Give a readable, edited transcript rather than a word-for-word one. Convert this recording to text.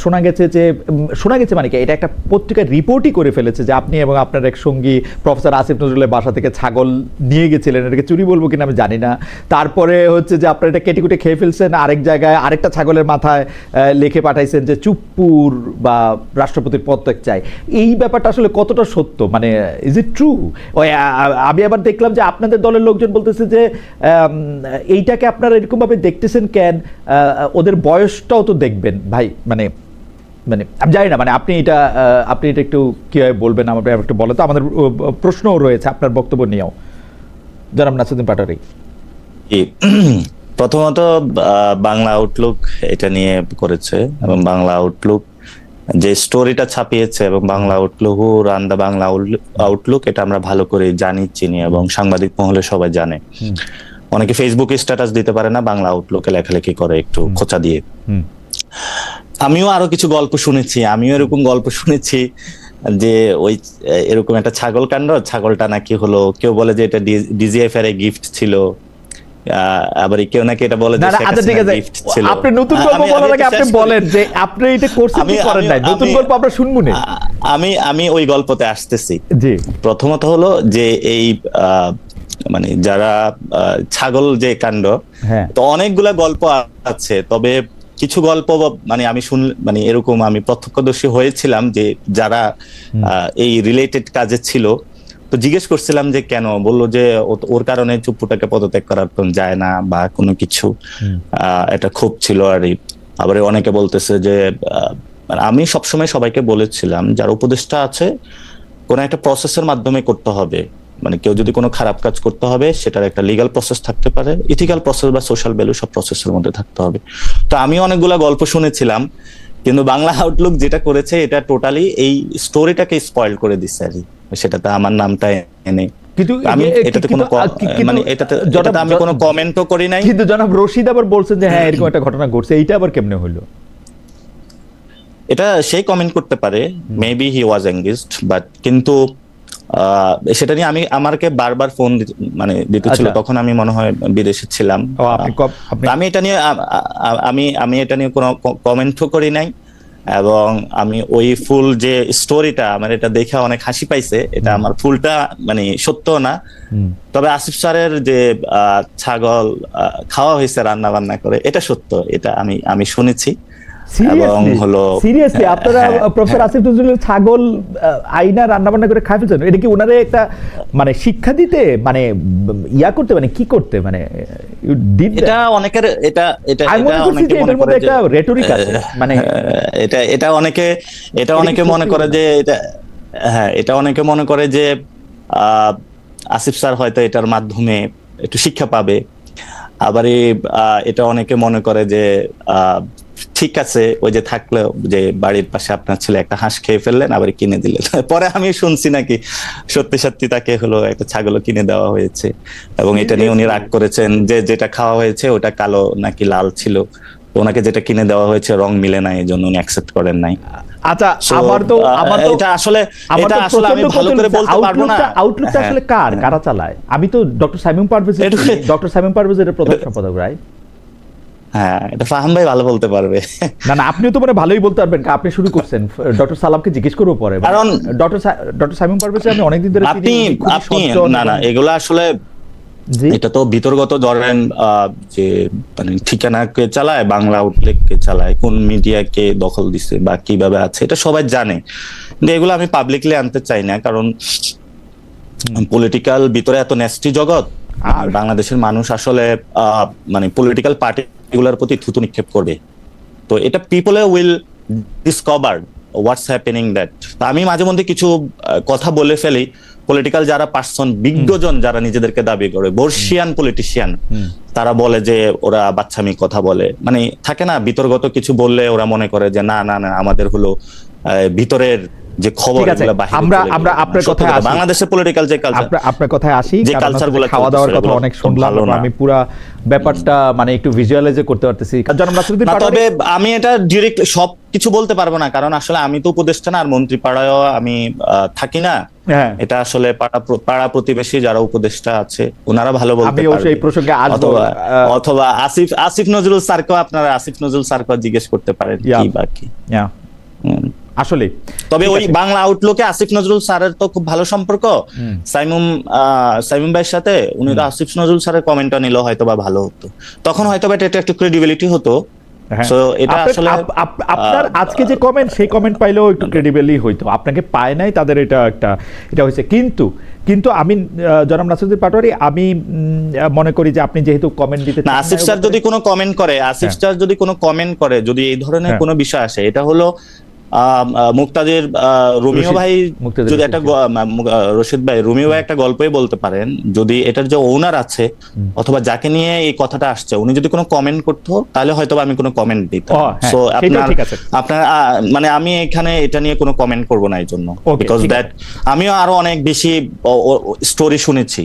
শোনা গেছে মানে কি, এটা একটা পত্রিকার রিপোর্টই করে ফেলেছে যে আপনি এবং আপনার এক সঙ্গী প্রফেসর আসিফ নজরুলের বাসা থেকে ছাগল নিয়ে গেছিলেন। এটাকে চুরি বলবো কিনা আমি জানি না। তারপরে হচ্ছে যে আপনারা এটা কেটে কুটে খেয়ে ফেলছেন, আরেক জায়গায় আরেকটা ছাগলের মাথায় লিখে পাঠাইছেন যে চুপ্পুর বা রাষ্ট্রপতির পদত্যাগ চাই। এই ব্যাপারটা আসলে কতটা সত্য, মানে ইজ ইট ট্রু? আমি আবার দেখলাম যে আপনাদের দলের লোকজন বলতেছে যে এইটাকে আপনারা এরকমভাবে দেখতেছেন কেন, ওদের বয়সটাও তো দেখবেন ভাই। মানে আমি জানি না, মানে আপনি এটা একটু কীভাবে বলবেন আমার একটু বলেন তো। আমাদের প্রশ্নও রয়েছে আপনার বক্তব্য নিয়েও, জনাব নাসিরউদ্দিন পাটোয়ারি। প্রথমত বাংলা আউটলুক এটা নিয়ে করেছে, এবং বাংলা আউটলুক যে স্টোরিটা ছাপিয়েছে, এবং বাংলা আউটলুক রান দা বাংলা আউটলুক, এটা আমরা ভালো করে জানি, চিনি, এবং সাংবাদিক মহলে সবাই জানে। অনেকে ফেসবুকে স্ট্যাটাস দিতে পারে না, বাংলা আউটলুকে লেখালেখি করে একটু খোঁচা দিয়ে। আমিও আরো কিছু গল্প শুনেছি, এরকম গল্প শুনেছি যে ওই এরকম একটা ছাগল কাণ্ড, ছাগলটা নাকি হলো, কেউ বলে যে এটা ডিজিএফ এর গিফট ছিল, আবার কেউ নাকি এটা বলে যে গিফট ছিল। আপনি নতুন গল্প বলার আগে আপনি বলেন যে আপনি এটা করছেন কি করেন নাই, নতুন গল্প আমরা শুনবো না। আমি ওই গল্পতে আসতেছি। জি, প্রথমত হলো যে এই মানে যারা ছাগল যে কাণ্ড, তো অনেকগুলা গল্প আছে, তবে কিছু গল্প মানে আমি মানে এরকম আমি প্রত্যক্ষদর্শী হয়েছিলাম যে যারা এই রিলেটেড কাজে ছিল, তো জিজ্ঞেস করছিলাম যে কেন, বললো যে ওর কারণে চুপ্পুটাকে পদত্যাগ করার যায় না বা কোনো কিছু, এটা খুব ছিল। আর আবার অনেকে বলতেছে যে আমি সবসময় সবাইকে বলেছিলাম যারা উপদেষ্টা আছে, কোন একটা প্রসেসের মাধ্যমে করতে হবে। মানে কেউ যদি কোনো খারাপ কাজ করতে হবে, সেটার একটা লিগ্যাল প্রসেস থাকতে পারে, ইথিক্যাল প্রসেস বা সোশ্যাল ভ্যালু, সব প্রসেসের মধ্যে থাকতে হবে। তো আমি অনেকগুলা গল্প শুনেছিলাম, কিন্তু বাংলা আউটলুক যেটা করেছে এটা টোটালি এই স্টোরিটাকে স্পয়েল করে দিচ্ছে আর কি। সেটাতে আমার নামটা এনে, কিন্তু আমি এটাতে কোনো মানে এটাতে আমি কোনো কমেন্টও করি নাই। কিন্তু জনাব রশিদ আবার বলছেন যে হ্যাঁ এরকম একটা ঘটনা ঘটছে, এইটা আবার কেমনে হলো? এটা সেই কমেন্ট করতে পারে, maybe he was engaged, but কিন্তু সেটা নিয়ে আমাকে বারবার ফোন মানে দিতেছিল, তখন আমি মনে হয় বিদেশে ছিলাম। আমি এটা নিয়ে কোনো কমেন্টও করি নাই, এবং আমি ওই ফুল যে স্টোরিটা, আমার এটা দেখে অনেক হাসি পাইছে, এটা আমার ফুলটা মানে সত্য না। তবে আসিফ স্যারের যে ছাগল খাওয়া হয়েছে রান্না বান্না করে, এটা সত্য, এটা আমি শুনেছি। সিরিয়াসলি আপনারা প্রফেসর আসিফ নজরুলের ছাগল আইনা রান্না বান্না করে খাই ফেলছেন? এটা কি ওনারে একটা মানে শিক্ষা দিতে, মানে ইয়া করতে, মানে কি করতে, মানে এটা অনেকের এটার মধ্যে একটা রেটরিক আছে, মানে এটা অনেকে মনে করে যে এটা অনেকে মনে করে যে আসিফ স্যার হয়তো এটার মাধ্যমে একটু শিক্ষা পাবে। আবার এটা অনেকে মনে করে যে ঠিক আছে, ওই যে থাকলো যে বাড়ির পাশে আপনার ছেলে একটা হাঁস খেয়ে ফেললেন, আবার কিনে দিলেন। পরে আমি শুনছি নাকি সত্যি সত্যি তাকে হলো একটা ছাগলও কিনে দেওয়া হয়েছে, এবং এটা নিয়ে উনি রাগ করেছেন যে যেটা খাওয়া হয়েছে ওটা কালো নাকি লাল ছিল, তো ওনাকে যেটা কিনে দেওয়া হয়েছে রং মিলে নাই, এই জন্য উনি অ্যাকসেপ্ট করেন নাই। আচ্ছা, এটা আসলে আমি ভালো করে বলতে পারবো না। আউটলুকটা আসলে কারা চালায়? আমি তো ডক্টর সাইমুম পারভেজের প্রধান সম্পাদক, রাইট? হ্যাঁ, এটা ফাহাম ভাই ভালো বলতে পারবে। না আপনিও তো মানে ভালোই বলতে পারবেন, আপনি শুরু করছেন। ডক্টর সালামকে জিজ্ঞেস করবো পরে, কারণ ডক্টর সাইমুম পারভেজ আমি অনেকদিন ধরে আপনি না এগুলো আসলে এটা তো বিতর্গত, ধরেন যে মানে ঠিকানাকে চালায়, বাংলা আউটলেটকে চালায়, কোন মিডিয়াকে দখল দিছে বা কিভাবে আছে, এটা সবাই জানে। কিন্তু এগুলো আমি পাবলিকলি আনতে চাই না, কারণ পলিটিক্যাল ভিতরে এত ন্যাস্টি জগৎ, আর বাংলাদেশের মানুষ আসলে মানে পলিটিক্যাল পার্টি এগুলোর প্রতি থুতু নিক্ষেপ করবে। তো এটা people will discover what's happening that. আমি মাঝে মধ্যে কিছু কথা বলে ফেলি, পলিটিক্যাল যারা পার্সন, বিজ্ঞজন যারা নিজেদেরকে দাবি করে, বর্ষিয়ান পলিটিশিয়ান, তারা বলে যে ওরা বাচ্চামি কথা বলে, মানে থাকে না বিতর্গত কিছু বললে ওরা মনে করে যে না আমাদের হলো ভিতরের যে খবর, আমরা আপনার কথায় আসি, বাংলাদেশের পলিটিক্যাল যে কালচার, আপনার কথায় আসি, যে কালচারগুলো খাওয়া দাওয়ার কথা অনেক শুনলাম, আমি পুরো ব্যাপারটা মানে একটু ভিজুয়ালাইজ করতে পারতেছি। তবে আমি এটা ডিরেক্টলি সব কিছু বলতে পারবো না, কারণ আসলে আমি তো উপদেষ্টা না, আর মন্ত্রী পাড়ায়ও আমি থাকি না। হ্যাঁ, এটা আসলে পাড়া প্রতিবেশী যারা উপদেষ্টা আছে ওনারা ভালো বলতে আমিও পারবে। সেই প্রসঙ্গে আসবো। অথবা আসিফ নজরুল স্যারকেও, আপনারা আসিফ নজরুল স্যারকেও জিজ্ঞেস করতে পারেন কি বাকি। আসলে তবে ওই বাংলা আউটলুকে আসিফ নজরুল স্যারের তো খুব ভালো সম্পর্ক সাইমুম ভাইয়ের সাথে। উনি তো আসিফ নজরুল স্যারের কমেন্টটা নিলে হয়তো বা ভালো হতো, তখন হয়তো বা এটা একটু ক্রেডিবিলিটি হতো। So, এটা আসলে আপনার আজকে যে কমেন্ট, সেই কমেন্ট পাইলেও একটু ক্রেডিবলি হইতো, আপনাকে পায় নাই তাদের, এটা হয়েছে। কিন্তু আমি জনাব নাসিরউদ্দিন পাটোয়ারী, আমি মনে করি যে আপনি যেহেতু কমেন্ট দিতে না, আসিফ স্যার যদি কোনো কমেন্ট করে, যদি এই ধরনের কোনো বিষয় আসে, এটা হলো মুক্তাদির রুমিও ভাই যদি একটা রশিদ ভাই রুমিও ভাই একটা গল্পই বলতে পারেন, যদি এটার যে ওনার আছে অথবা যাকে নিয়ে এই কথাটা আসছে, উনি যদি কোনো কমেন্ট করতো তাহলে হয়তো আমি কোনো কমেন্ট দিতাম। সো আপনার মানে আমি এখানে এটা নিয়ে কোনো কমেন্ট করব না এই জন্য, বিকজ দ্যাট আমিও আরো অনেক বেশি স্টোরি শুনেছি।